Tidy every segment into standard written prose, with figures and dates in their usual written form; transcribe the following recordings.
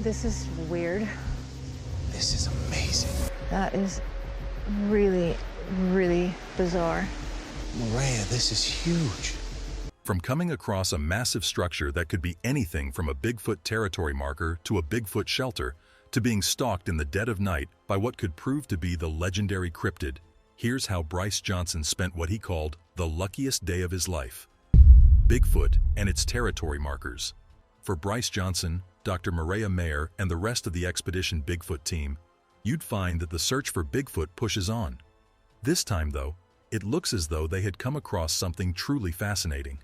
This is weird. This is amazing. That is really, really bizarre. Maria, this is huge. From coming across a massive structure that could be anything from a Bigfoot territory marker to a Bigfoot shelter, to being stalked in the dead of night by what could prove to be the legendary cryptid, here's how Bryce Johnson spent what he called the luckiest day of his life. Bigfoot and its territory markers. For Bryce Johnson, Dr. Maria Mayer, and the rest of the Expedition Bigfoot team, you'd find that the search for Bigfoot pushes on. This time, though, it looks as though they had come across something truly fascinating.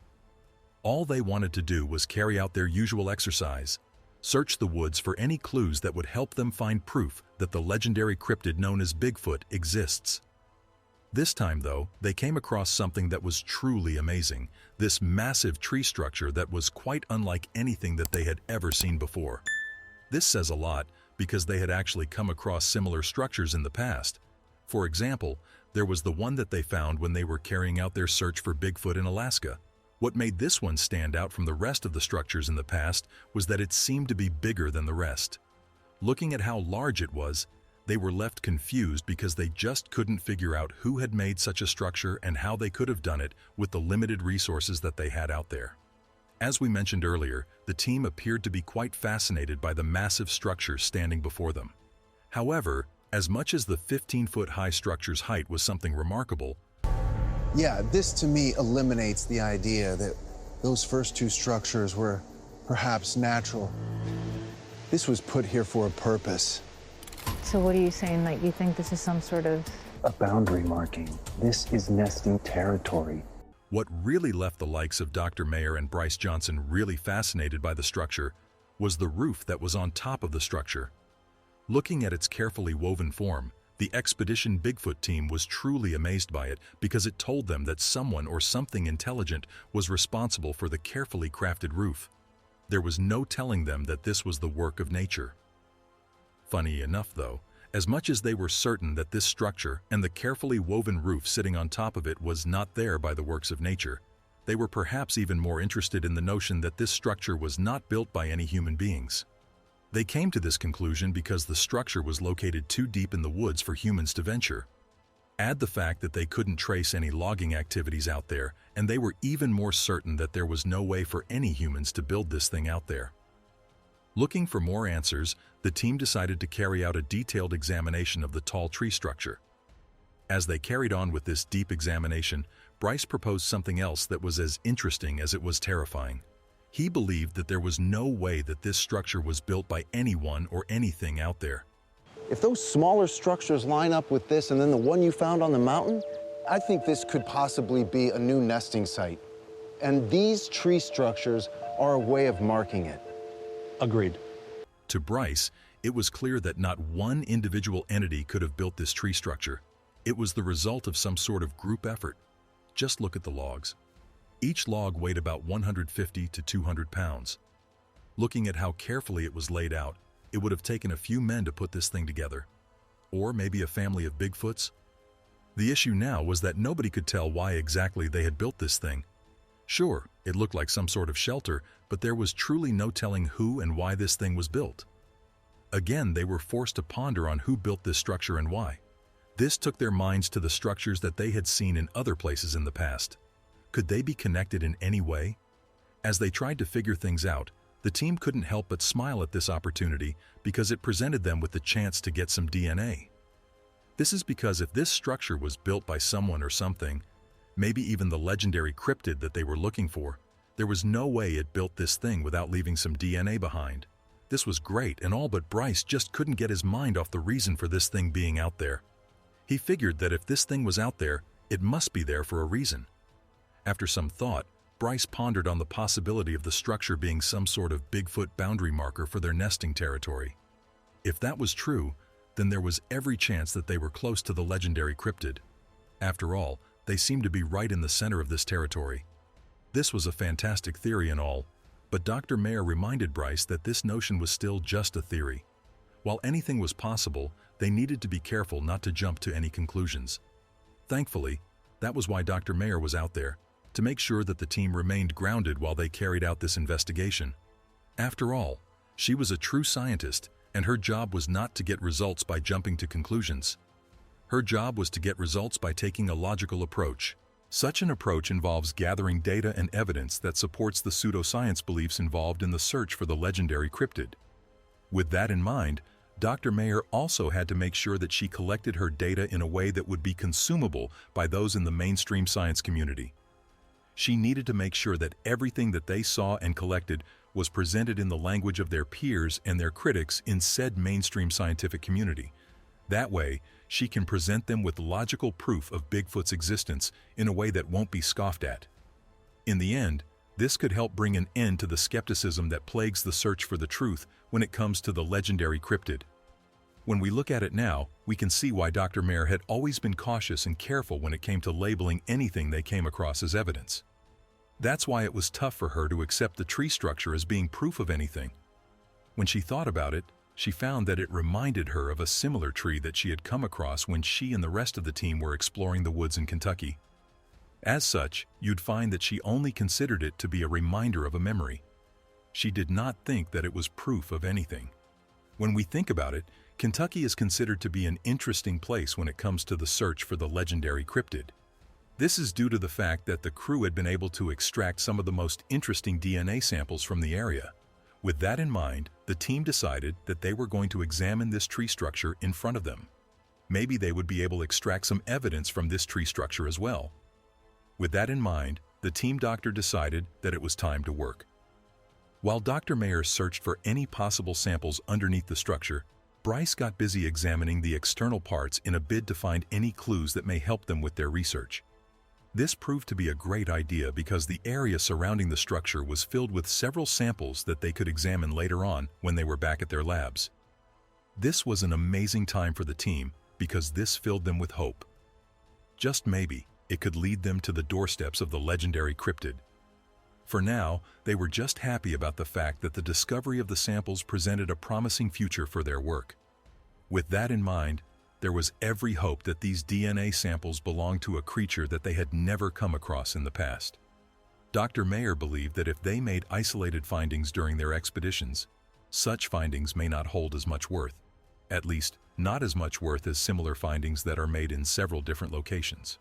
All they wanted to do was carry out their usual exercise, search the woods for any clues that would help them find proof that the legendary cryptid known as Bigfoot exists. This time, though, they came across something that was truly amazing, this massive tree structure that was quite unlike anything that they had ever seen before. This says a lot because they had actually come across similar structures in the past. For example, there was the one that they found when they were carrying out their search for Bigfoot in Alaska. What made this one stand out from the rest of the structures in the past was that it seemed to be bigger than the rest. Looking at how large it was, they were left confused because they just couldn't figure out who had made such a structure and how they could have done it with the limited resources that they had out there. As we mentioned earlier, the team appeared to be quite fascinated by the massive structure standing before them. However, as much as the 15-foot-high structure's height was something remarkable, Yeah, this to me eliminates the idea that those first two structures were perhaps natural. This was put here for a purpose. So what are you saying? Like, you think this is some sort of... A boundary marking. This is nesting territory. what really left the likes of Dr. Mayer and Bryce Johnson really fascinated by the structure was the roof that was on top of the structure. Looking at its carefully woven form, the Expedition Bigfoot team was truly amazed by it because it told them that someone or something intelligent was responsible for the carefully crafted roof. There was no telling them that this was the work of nature. Funny enough, though, as much as they were certain that this structure and the carefully woven roof sitting on top of it was not there by the works of nature, they were perhaps even more interested in the notion that this structure was not built by any human beings. They came to this conclusion because the structure was located too deep in the woods for humans to venture. Add the fact that they couldn't trace any logging activities out there, and they were even more certain that there was no way for any humans to build this thing out there. Looking for more answers, the team decided to carry out a detailed examination of the tall tree structure. As they carried on with this deep examination, Bryce proposed something else that was as interesting as it was terrifying. He believed that there was no way that this structure was built by anyone or anything out there. If those smaller structures line up with this and then the one you found on the mountain, I think this could possibly be a new nesting site. And these tree structures are a way of marking it. Agreed. To Bryce, it was clear that not one individual entity could have built this tree structure. It was the result of some sort of group effort. Just look at the logs. Each log weighed about 150 to 200 pounds. Looking at how carefully it was laid out, it would have taken a few men to put this thing together. Or maybe a family of Bigfoots. The issue now was that nobody could tell why exactly they had built this thing. Sure, it looked like some sort of shelter, but there was truly no telling who and why this thing was built. Again, they were forced to ponder on who built this structure and why. This took their minds to the structures that they had seen in other places in the past. Could they be connected in any way? As they tried to figure things out, the team couldn't help but smile at this opportunity because it presented them with the chance to get some DNA. This is because if this structure was built by someone or something, maybe even the legendary cryptid that they were looking for, there was no way it built this thing without leaving some DNA behind. This was great and all, but Bryce just couldn't get his mind off the reason for this thing being out there. He figured that if this thing was out there, it must be there for a reason. After some thought, Bryce pondered on the possibility of the structure being some sort of Bigfoot boundary marker for their nesting territory. If that was true, then there was every chance that they were close to the legendary cryptid. After all, they seemed to be right in the center of this territory. This was a fantastic theory and all, but Dr. Mayer reminded Bryce that this notion was still just a theory. While anything was possible, they needed to be careful not to jump to any conclusions. Thankfully, that was why Dr. Mayer was out there, to make sure that the team remained grounded while they carried out this investigation. After all, She was a true scientist, and her job was not to get results by jumping to conclusions. Her job was to get results by taking a logical approach. Such an approach involves gathering data and evidence that supports the pseudoscience beliefs involved in the search for the legendary cryptid. With that in mind, Dr. Mayer also had to make sure that she collected her data in a way that would be consumable by those in the mainstream science community. She needed to make sure that everything that they saw and collected was presented in the language of their peers and their critics in said mainstream scientific community. That way, she can present them with logical proof of Bigfoot's existence in a way that won't be scoffed at. In the end, this could help bring an end to the skepticism that plagues the search for the truth when it comes to the legendary cryptid. When we look at it now, we can see why Dr. Mayer had always been cautious and careful when it came to labeling anything they came across as evidence. That's why it was tough for her to accept the tree structure as being proof of anything. When she thought about it, she found that it reminded her of a similar tree that she had come across when she and the rest of the team were exploring the woods in Kentucky. As such, you'd find that she only considered it to be a reminder of a memory. She did not think that it was proof of anything. When we think about it, Kentucky is considered to be an interesting place when it comes to the search for the legendary cryptid. This is due to the fact that the crew had been able to extract some of the most interesting DNA samples from the area. With that in mind, the team decided that they were going to examine this tree structure in front of them. Maybe they would be able to extract some evidence from this tree structure as well. With that in mind, the team doctor decided that it was time to work. While Dr. Mayer searched for any possible samples underneath the structure, Bryce got busy examining the external parts in a bid to find any clues that may help them with their research. This proved to be a great idea because the area surrounding the structure was filled with several samples that they could examine later on when they were back at their labs. This was an amazing time for the team because this filled them with hope. Just maybe, it could lead them to the doorsteps of the legendary cryptid. For now, they were just happy about the fact that the discovery of the samples presented a promising future for their work. With that in mind, there was every hope that these DNA samples belonged to a creature that they had never come across in the past. Dr. Mayer believed that if they made isolated findings during their expeditions, such findings may not hold as much worth, at least not as much worth as similar findings that are made in several different locations.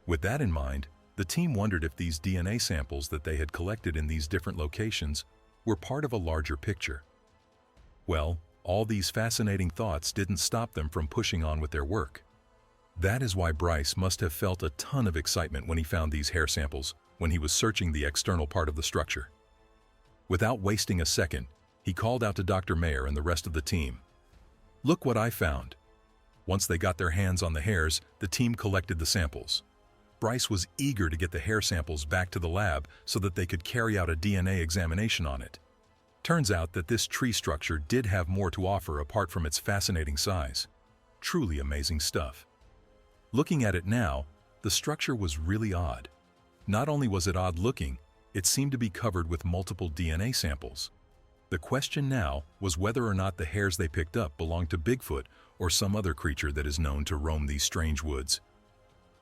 With that in mind, the team wondered if these DNA samples that they had collected in these different locations were part of a larger picture. Well, all these fascinating thoughts didn't stop them from pushing on with their work. That is why Bryce must have felt a ton of excitement when he found these hair samples when he was searching the external part of the structure. Without wasting a second, he called out to Dr. Mayer and the rest of the team. "Look what I found." Once they got their hands on the hairs, the team collected the samples. Bryce was eager to get the hair samples back to the lab so that they could carry out a DNA examination on it. Turns out that this tree structure did have more to offer apart from its fascinating size. Truly amazing stuff. Looking at it now, the structure was really odd. Not only was it odd looking, it seemed to be covered with multiple DNA samples. The question now was whether or not the hairs they picked up belonged to Bigfoot or some other creature that is known to roam these strange woods.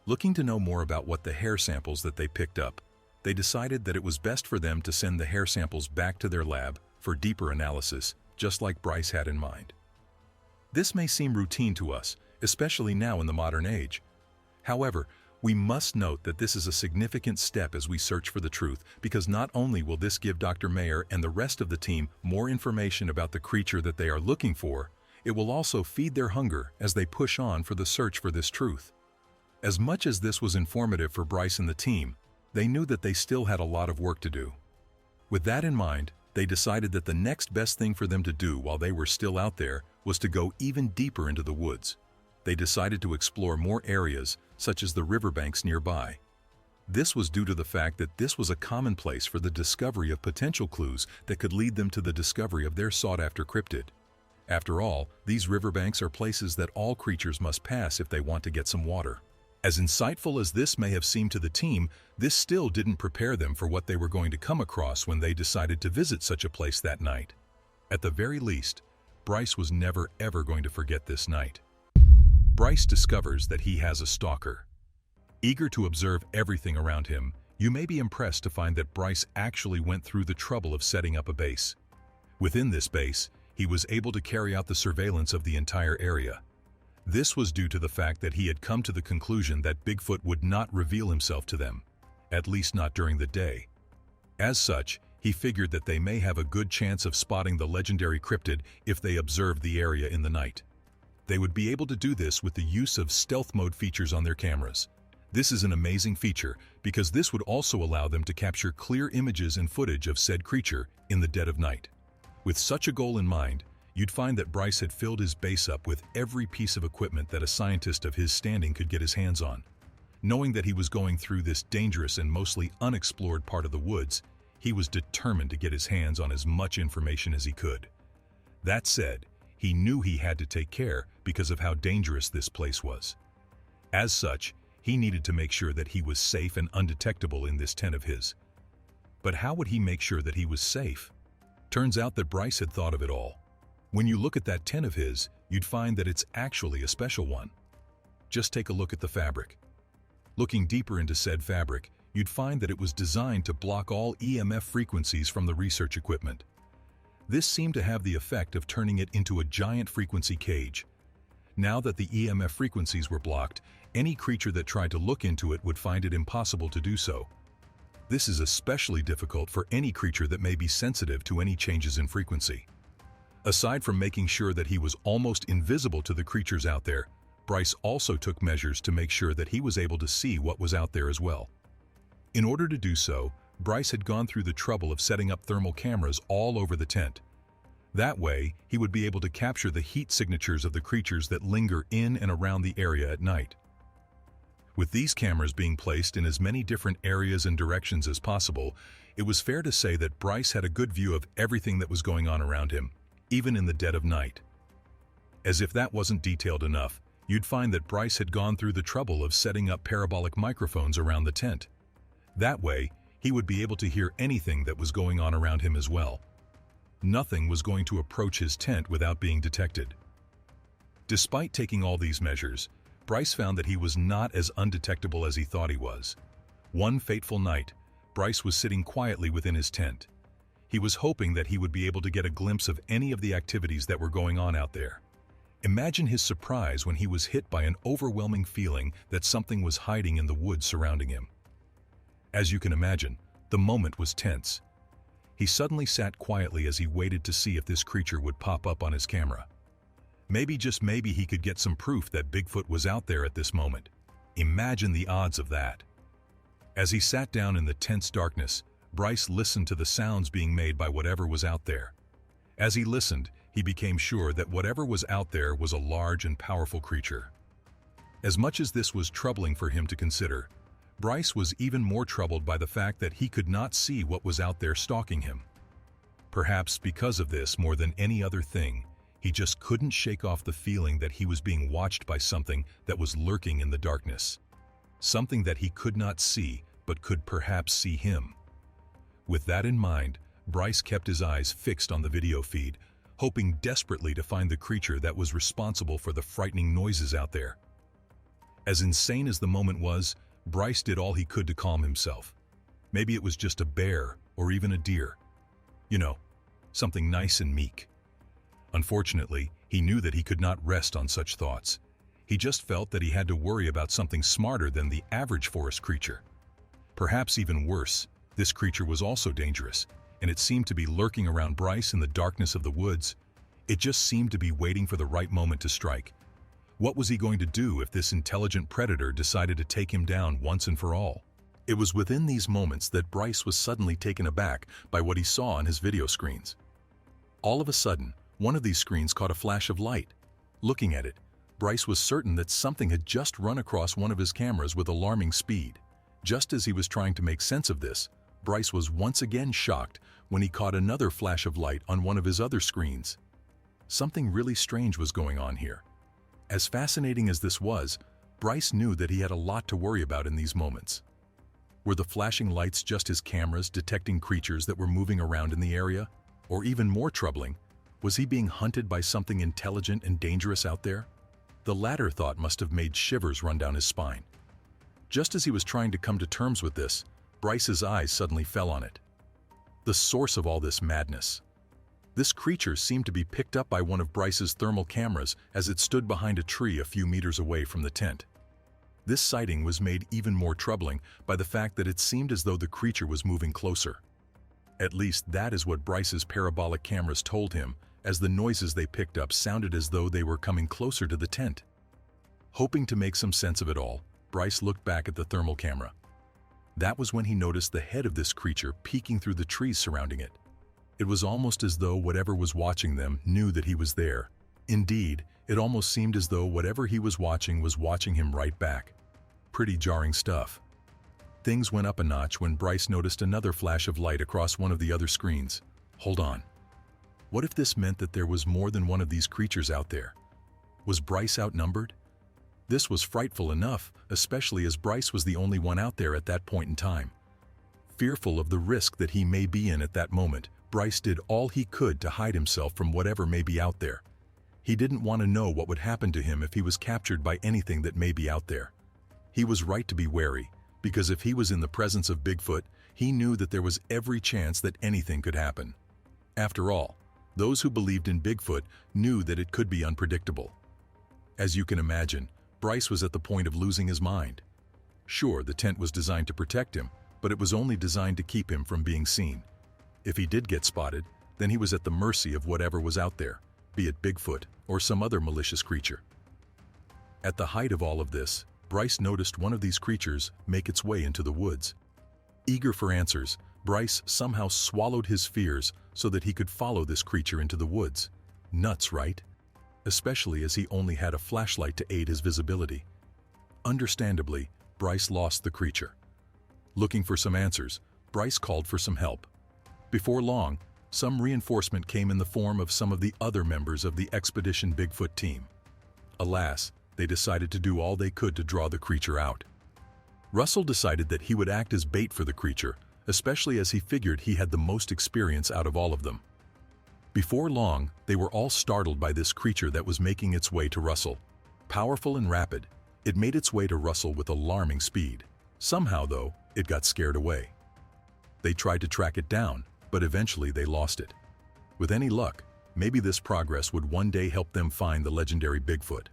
Looking to know more about what the hair samples that they picked up, they decided that it was best for them to send the hair samples back to their lab for deeper analysis, just like Bryce had in mind. This may seem routine to us, especially now in the modern age. However, we must note that this is a significant step as we search for the truth, because not only will this give Dr. Mayer and the rest of the team more information about the creature that they are looking for, it will also feed their hunger as they push on for the search for this truth. As much as this was informative for Bryce and the team, they knew that they still had a lot of work to do. With that in mind, they decided that the next best thing for them to do while they were still out there was to go even deeper into the woods. They decided to explore more areas, such as the riverbanks nearby. This was due to the fact that this was a common place for the discovery of potential clues that could lead them to the discovery of their sought-after cryptid. After all, these riverbanks are places that all creatures must pass if they want to get some water. As insightful as this may have seemed to the team, this still didn't prepare them for what they were going to come across when they decided to visit such a place that night. At the very least, Bryce was never ever going to forget this night. Bryce discovers that he has a stalker. Eager to observe everything around him, you may be impressed to find that Bryce actually went through the trouble of setting up a base. Within this base, he was able to carry out the surveillance of the entire area. This was due to the fact that he had come to the conclusion that Bigfoot would not reveal himself to them, at least not during the day. As such, he figured that they may have a good chance of spotting the legendary cryptid if they observed the area in the night. They would be able to do this with the use of stealth mode features on their cameras. This is an amazing feature because this would also allow them to capture clear images and footage of said creature in the dead of night. With such a goal in mind, you'd find that Bryce had filled his base up with every piece of equipment that a scientist of his standing could get his hands on. Knowing that he was going through this dangerous and mostly unexplored part of the woods, he was determined to get his hands on as much information as he could. That said, he knew he had to take care because of how dangerous this place was. As such, he needed to make sure that he was safe and undetectable in this tent of his. But how would he make sure that he was safe? Turns out that Bryce had thought of it all. When you look at that tent of his, you'd find that it's actually a special one. Just take a look at the fabric. Looking deeper into said fabric, you'd find that it was designed to block all EMF frequencies from the research equipment. This seemed to have the effect of turning it into a giant frequency cage. Now that the EMF frequencies were blocked, any creature that tried to look into it would find it impossible to do so. This is especially difficult for any creature that may be sensitive to any changes in frequency. Aside from making sure that he was almost invisible to the creatures out there, Bryce also took measures to make sure that he was able to see what was out there as well. In order to do so, Bryce had gone through the trouble of setting up thermal cameras all over the tent. That way, he would be able to capture the heat signatures of the creatures that linger in and around the area at night. With these cameras being placed in as many different areas and directions as possible, it was fair to say that Bryce had a good view of everything that was going on around him, even in the dead of night. As if that wasn't detailed enough, you'd find that Bryce had gone through the trouble of setting up parabolic microphones around the tent. That way, he would be able to hear anything that was going on around him as well. Nothing was going to approach his tent without being detected. Despite taking all these measures, Bryce found that he was not as undetectable as he thought he was. One fateful night, Bryce was sitting quietly within his tent. He was hoping that he would be able to get a glimpse of any of the activities that were going on out there. Imagine his surprise when he was hit by an overwhelming feeling that something was hiding in the woods surrounding him. As you can imagine, the moment was tense. He suddenly sat quietly as he waited to see if this creature would pop up on his camera. Maybe, just maybe, he could get some proof that Bigfoot was out there at this moment. Imagine the odds of that. As he sat down in the tense darkness, Bryce listened to the sounds being made by whatever was out there. As he listened, he became sure that whatever was out there was a large and powerful creature. As much as this was troubling for him to consider, Bryce was even more troubled by the fact that he could not see what was out there stalking him. Perhaps because of this more than any other thing, he just couldn't shake off the feeling that he was being watched by something that was lurking in the darkness. Something that he could not see, but could perhaps see him. With that in mind, Bryce kept his eyes fixed on the video feed, hoping desperately to find the creature that was responsible for the frightening noises out there. As insane as the moment was, Bryce did all he could to calm himself. Maybe it was just a bear or even a deer. You know, something nice and meek. Unfortunately, he knew that he could not rest on such thoughts. He just felt that he had to worry about something smarter than the average forest creature. Perhaps even worse, this creature was also dangerous, and it seemed to be lurking around Bryce in the darkness of the woods. It just seemed to be waiting for the right moment to strike. What was he going to do if this intelligent predator decided to take him down once and for all? It was within these moments that Bryce was suddenly taken aback by what he saw on his video screens. All of a sudden, one of these screens caught a flash of light. Looking at it, Bryce was certain that something had just run across one of his cameras with alarming speed. Just as he was trying to make sense of this, Bryce was once again shocked when he caught another flash of light on one of his other screens. Something really strange was going on here. As fascinating as this was, Bryce knew that he had a lot to worry about in these moments. Were the flashing lights just his cameras detecting creatures that were moving around in the area? Or even more troubling, was he being hunted by something intelligent and dangerous out there? The latter thought must have made shivers run down his spine. Just as he was trying to come to terms with this, Bryce's eyes suddenly fell on it. The source of all this madness. This creature seemed to be picked up by one of Bryce's thermal cameras as it stood behind a tree a few meters away from the tent. This sighting was made even more troubling by the fact that it seemed as though the creature was moving closer. At least that is what Bryce's parabolic cameras told him, as the noises they picked up sounded as though they were coming closer to the tent. Hoping to make some sense of it all, Bryce looked back at the thermal camera. That was when he noticed the head of this creature peeking through the trees surrounding it. It was almost as though whatever was watching them knew that he was there. Indeed, it almost seemed as though whatever he was watching him right back. Pretty jarring stuff. Things went up a notch when Bryce noticed another flash of light across one of the other screens. Hold on. What if this meant that there was more than one of these creatures out there? Was Bryce outnumbered? This was frightful enough, especially as Bryce was the only one out there at that point in time. Fearful of the risk that he may be in at that moment, Bryce did all he could to hide himself from whatever may be out there. He didn't want to know what would happen to him if he was captured by anything that may be out there. He was right to be wary, because if he was in the presence of Bigfoot, he knew that there was every chance that anything could happen. After all, those who believed in Bigfoot knew that it could be unpredictable. As you can imagine, Bryce was at the point of losing his mind. Sure, the tent was designed to protect him, but it was only designed to keep him from being seen. If he did get spotted, then he was at the mercy of whatever was out there, be it Bigfoot or some other malicious creature. At the height of all of this, Bryce noticed one of these creatures make its way into the woods. Eager for answers, Bryce somehow swallowed his fears so that he could follow this creature into the woods. Nuts, right? Especially as he only had a flashlight to aid his visibility. Understandably, Bryce lost the creature. Looking for some answers, Bryce called for some help. Before long, some reinforcement came in the form of some of the other members of the Expedition Bigfoot team. Alas, they decided to do all they could to draw the creature out. Russell decided that he would act as bait for the creature, especially as he figured he had the most experience out of all of them. Before long, they were all startled by this creature that was making its way to Russell. Powerful and rapid, it made its way to Russell with alarming speed. Somehow, though, it got scared away. They tried to track it down, but eventually they lost it. With any luck, maybe this progress would one day help them find the legendary Bigfoot.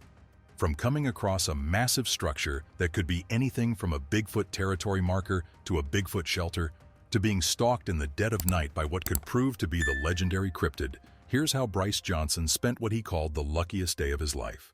From coming across a massive structure that could be anything from a Bigfoot territory marker to a Bigfoot shelter, to being stalked in the dead of night by what could prove to be the legendary cryptid, here's how Bryce Johnson spent what he called the luckiest day of his life.